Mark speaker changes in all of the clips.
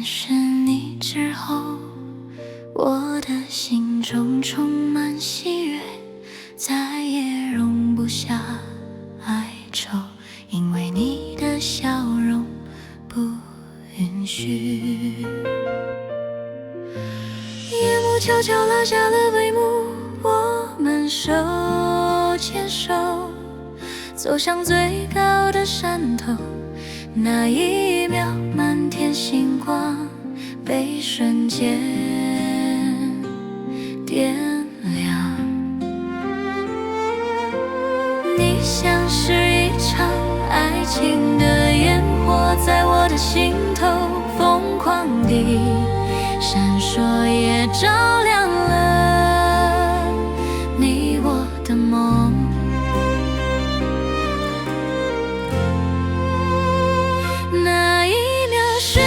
Speaker 1: 识你之后，我的心中充满喜悦，再也容不下哀愁，因为你的笑容不允许。夜幕悄悄拉下了帷幕，我们手牵手走向最高的山头，那一秒满天星光被瞬间点亮。你像是一场爱情的烟火，在我的心头疯狂地闪烁，也照亮了你我的梦。那一秒绚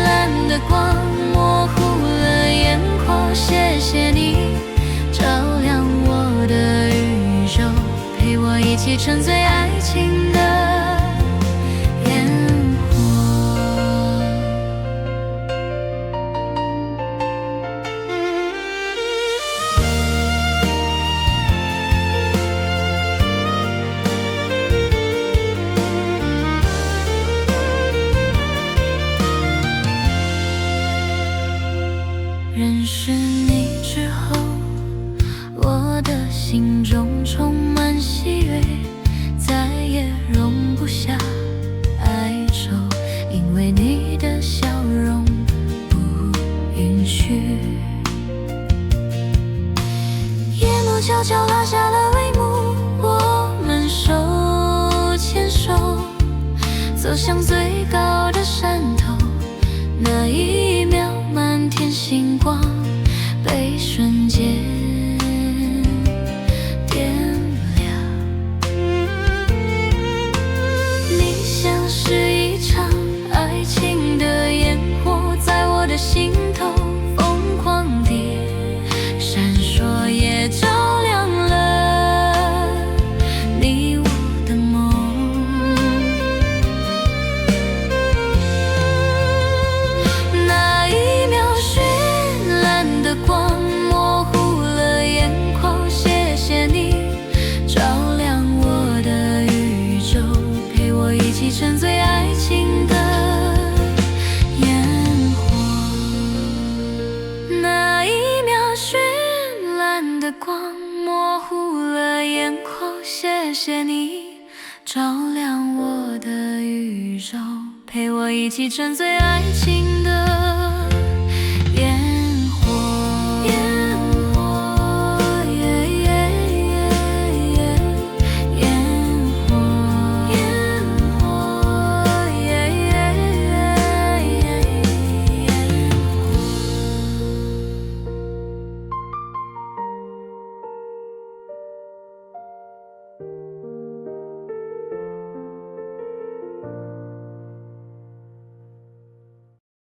Speaker 1: 烂的光模糊了眼眶，谢谢你照亮我的宇宙，陪我一起沉醉爱情的烟火。认识你之后，我的心中充满喜悦，再也容不下哀愁，因为你的笑容不允许。夜幕悄悄拉下了帷幕，我们手牵手走向最高的山头，那一秒满天星光被瞬间点亮。你像是一场爱情的烟火，在我的心头疯狂地闪烁，也照亮了你我的梦。那一秒绚烂的光模糊了眼眶，谢谢你照亮我的宇宙，陪我一起沉醉爱情的烟火。那一秒绚烂的光模糊了眼眶，谢谢你照亮我的宇宙，陪我一起沉醉爱情